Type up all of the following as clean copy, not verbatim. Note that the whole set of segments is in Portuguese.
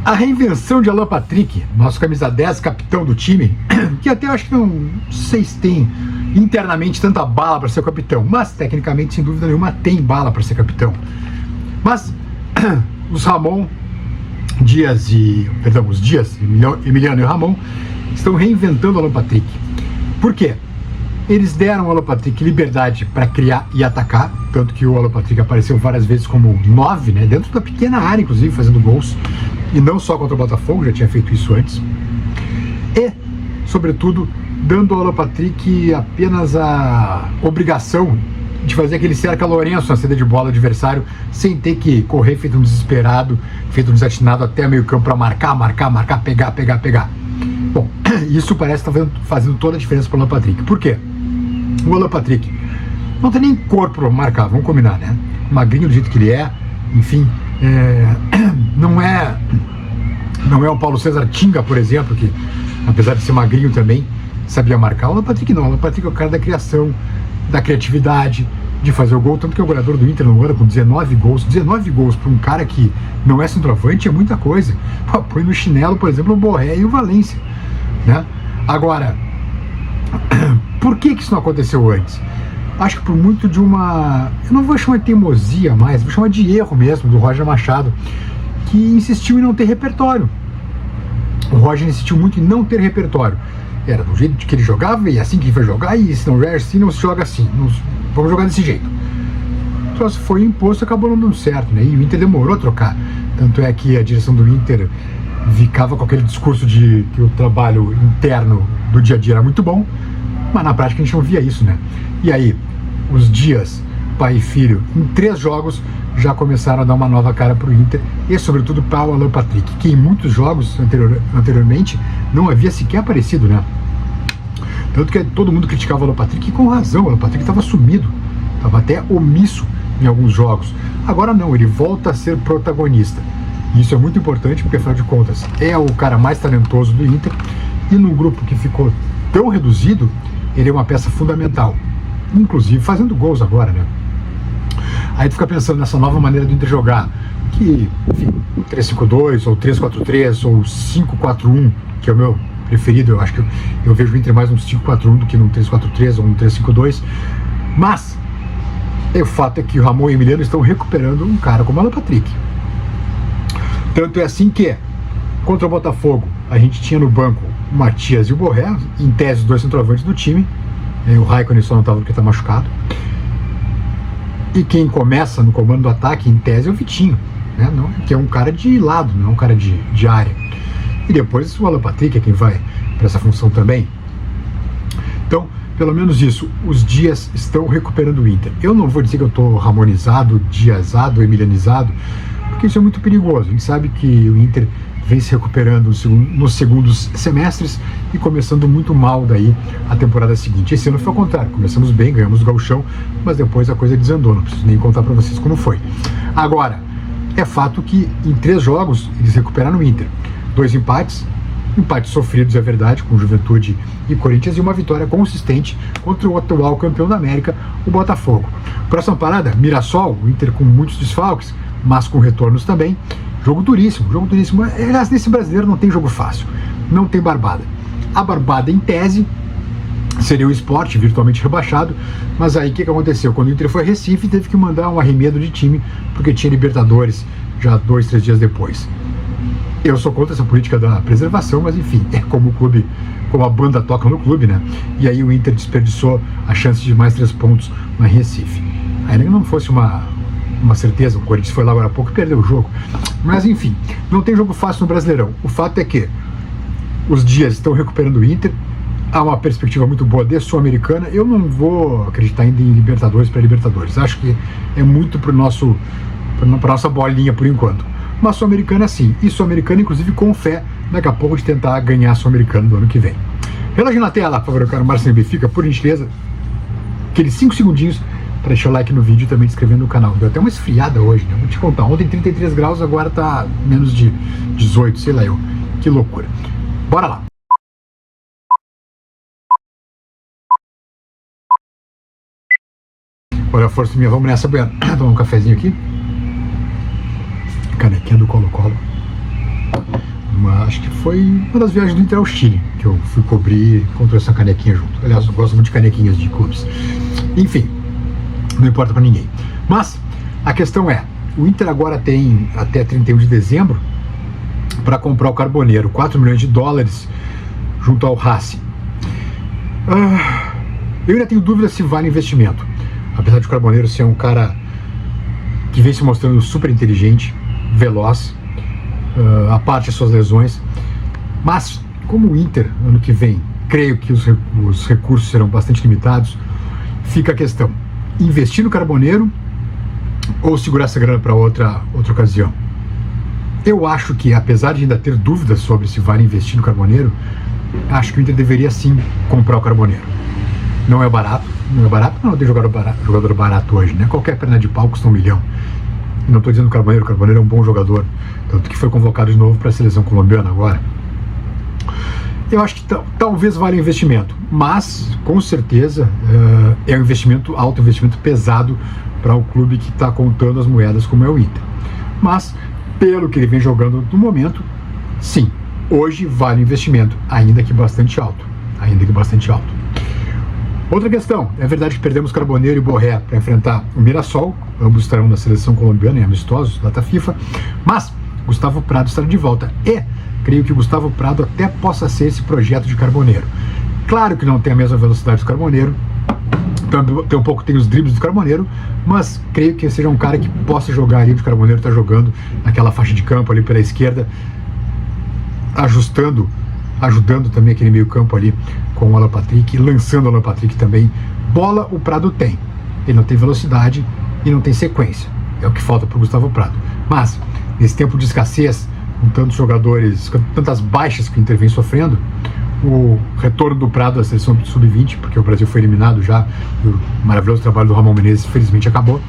A reinvenção de Alan Patrick, nosso camisa 10, capitão do time, que até acho que não sei se tem internamente tanta bala para ser capitão, mas tecnicamente, sem dúvida nenhuma, tem bala para ser capitão. Mas os Dias, Emiliano e Ramon, estão reinventando o Alan Patrick. Por quê? Eles deram ao Alan Patrick liberdade para criar e atacar, tanto que o Alan Patrick apareceu várias vezes como 9, né, dentro da pequena área, inclusive, fazendo gols, e não só contra o Botafogo, já tinha feito isso antes. E, sobretudo, dando ao Alan Patrick apenas a obrigação de fazer aquele cerca Lourenço na saída de bola do adversário, sem ter que correr feito um desesperado, feito um desatinado até meio campo para marcar, pegar. Bom, isso parece estar fazendo toda a diferença para o Alan Patrick. Por quê? O Alan Patrick não tem nem corpo para marcar, vamos combinar, né? Magrinho do jeito que ele é, enfim, não é o Paulo César Tinga, por exemplo, que apesar de ser magrinho também, sabia marcar. O Alan Patrick não, o Alan Patrick é o cara da criação, da criatividade, de fazer o gol, tanto que o goleador do Inter no ano com 19 gols para um cara que não é centroavante é muita coisa. Pô, põe no chinelo, por exemplo, o Borré e o Valência, né? Agora, por que isso não aconteceu antes? Acho que por muito de uma, eu não vou chamar de teimosia mais, vou chamar de erro mesmo do Roger Machado, que insistiu em não ter repertório. O Roger insistiu muito em não ter repertório. Era do jeito que ele jogava e assim que ele vai jogar, e se não joga assim, não se joga assim. Vamos jogar desse jeito. Só se foi imposto, acabou não dando certo, né? E o Inter demorou a trocar. Tanto é que a direção do Inter ficava com aquele discurso de que o trabalho interno do dia a dia era muito bom, mas na prática a gente não via isso, né? E aí, os Dias, pai e filho, em 3 jogos, já começaram a dar uma nova cara para o Inter e sobretudo para o Alan Patrick, que em muitos jogos anteriormente não havia sequer aparecido, né? Tanto que todo mundo criticava o Alan Patrick, e com razão. O Alan Patrick estava sumido, estava até omisso em alguns jogos. Agora não, ele volta a ser protagonista. E isso é muito importante porque, afinal de contas, é o cara mais talentoso do Inter, e num grupo que ficou tão reduzido, ele é uma peça fundamental, inclusive fazendo gols agora, né? Aí tu fica pensando nessa nova maneira do Inter jogar, que, enfim, 3-5-2, ou 3-4-3, ou 5-4-1, que é o meu preferido. Eu acho que eu vejo o Inter mais num 5-4-1 do que num 3-4-3 ou num 3-5-2. Mas o fato é que o Ramon e o Emiliano estão recuperando um cara como o Alan Patrick. Tanto é assim que, contra o Botafogo, a gente tinha no banco o Matias e o Borré, em tese os 2 centroavantes do time. O Raikkonen só não estava porque está machucado. E quem começa no comando do ataque, em tese, é o Vitinho, né? Não, que é um cara de lado, não é um cara de área. E depois o Alan Patrick é quem vai para essa função também. Então, pelo menos isso, os Dias estão recuperando o Inter. Eu não vou dizer que eu estou ramonizado, diasado, emilianizado, porque isso é muito perigoso. A gente sabe que o Inter vem se recuperando nos segundos semestres e começando muito mal daí a temporada seguinte. Esse ano foi ao contrário, começamos bem, ganhamos o Gauchão, mas depois a coisa desandou, não preciso nem contar para vocês como foi. Agora, é fato que em 3 jogos eles recuperaram o Inter. 2 empates sofridos, é verdade, com Juventude e Corinthians, e uma vitória consistente contra o atual campeão da América, o Botafogo. Próxima parada, Mirassol, o Inter com muitos desfalques, mas com retornos também. Jogo duríssimo. Aliás, nesse brasileiro não tem jogo fácil, não tem barbada. A barbada, em tese, seria o Sport, virtualmente rebaixado, mas aí o que aconteceu? Quando o Inter foi a Recife, teve que mandar um arremedo de time, porque tinha Libertadores já 2, 3 dias depois. Eu sou contra essa política da preservação, mas enfim, é como o clube, como a banda toca no clube, né? E aí o Inter desperdiçou a chance de mais 3 pontos na Recife. Ainda que não fosse uma certeza, o Corinthians foi lá agora há pouco e perdeu o jogo. Mas enfim, não tem jogo fácil no Brasileirão. O fato é que os Dias estão recuperando o Inter, há uma perspectiva muito boa de Sul-Americana. Eu não vou acreditar ainda em Libertadores para Libertadores, acho que é muito para nossa bolinha por enquanto. Mas Sul-Americana sim, e Sul-Americana inclusive com fé daqui a pouco de tentar ganhar Sul-Americano do ano que vem. Relógio na tela, por favor, eu quero Marcelo Benfica, por gentileza, aqueles 5 segundinhos para deixar o like no vídeo e também se inscrever no canal. Deu até uma esfriada hoje, né? Vou te contar, ontem 33 graus, agora tá menos de 18, sei lá eu. Que loucura. Bora lá. Olha a força minha, vamos nessa, Bueno. Tomar um cafezinho aqui. Canequinha do Colo-Colo. acho que foi uma das viagens do Inter ao Chile, que eu fui cobrir com essa canequinha junto. Aliás, eu gosto muito de canequinhas de clubes. Enfim, não importa para ninguém. Mas a questão é, o Inter agora tem até 31 de dezembro para comprar o Carboneiro, 4 milhões de dólares junto ao Racing. Eu ainda tenho dúvida se vale investimento, apesar de o Carboneiro ser um cara que vem se mostrando super inteligente, veloz, a parte das suas lesões. Mas como o Inter, ano que vem, creio que os recursos serão bastante limitados, fica a questão, investir no Carboneiro ou segurar essa grana para outra ocasião? Eu acho que, apesar de ainda ter dúvidas sobre se vale investir no Carboneiro, acho que o Inter deveria sim comprar o Carboneiro. Não é barato, não tem jogador barato hoje, né? Qualquer perna de pau custa 1 milhão. Não estou dizendo o Carboneiro é um bom jogador, tanto que foi convocado de novo para a seleção colombiana agora. Eu acho que talvez valha investimento, mas com certeza é um investimento, alto investimento pesado para o clube que está contando as moedas como é o Inter. Mas, pelo que ele vem jogando no momento, sim, hoje vale o investimento, ainda que bastante alto. Outra questão, é verdade que perdemos Carboneiro e Borré para enfrentar o Mirassol, ambos estarão na seleção colombiana em amistosos, data FIFA, mas Gustavo Prado estará de volta e creio que o Gustavo Prado até possa ser esse projeto de Carboneiro. Claro que não tem a mesma velocidade do Carboneiro, tem os dribles do Carboneiro, mas creio que seja um cara que possa jogar ali onde o Carboneiro está jogando, naquela faixa de campo ali pela esquerda, ajudando também aquele meio campo ali com o Alan Patrick, lançando o Alan Patrick também. Bola o Prado tem, ele não tem velocidade e não tem sequência, é o que falta para o Gustavo Prado. Mas nesse tempo de escassez, com tantos jogadores, com tantas baixas que o Inter vem sofrendo, o retorno do Prado à seleção sub-20, porque o Brasil foi eliminado já, o maravilhoso trabalho do Ramon Menezes felizmente acabou,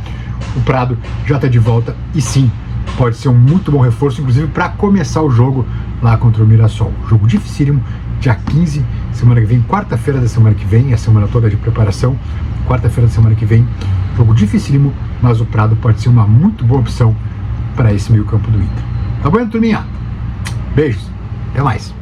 o Prado já está de volta e sim, pode ser um muito bom reforço, inclusive para começar o jogo lá contra o Mirassol. Jogo dificílimo, dia 15, semana que vem, quarta-feira da semana que vem, a semana toda de preparação, quarta-feira da semana que vem, jogo dificílimo, mas o Prado pode ser uma muito boa opção para esse meio campo do Inter. Tá bom, turminha? Beijos, até mais.